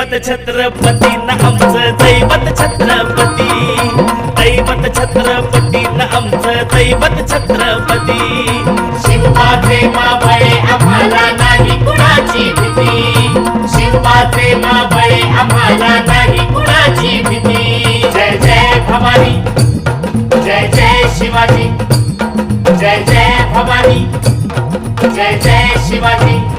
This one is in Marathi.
दैवत छत्रपती न आमचं दैवत छत्रपती, दैवत छत्रपती न आमचं दैवत छत्रपती. शिवबाचे मावळे आम्हाला नाही कुणाची भीती, शिवबाचे मावळे आम्हाला नाही कुणाची भीती. जय जय भवानी, जय जय शिवाजी, जय जय भवानी, जय जय शिवाजी.